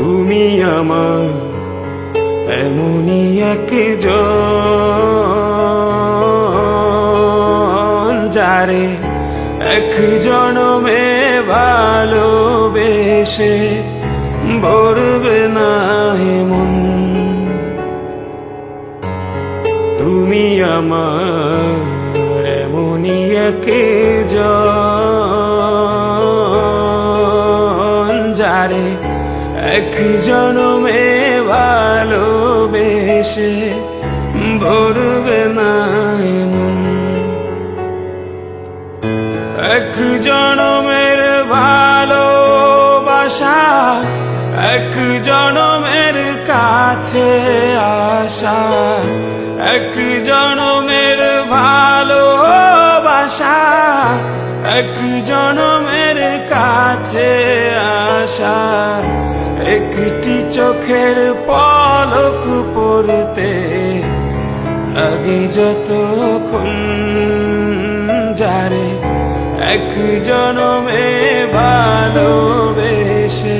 তুমি আমার এমনই একজন, যারে এক জনমে ভালোবেসে ভরবে না মন। তুমি আমার এমনই একজন, যারে এক জনমে ভালোবেসে ভরবে না মন। এক জনমের ভালোবাসা, এক জনমের কাছে আসা, এক জনমের ভালোবাসা, এক জনমের কাছে আসা। একটি চোখের পলক পড়তে লাগে যতক্ষণ, যারে এক জনমে ভালোবেসে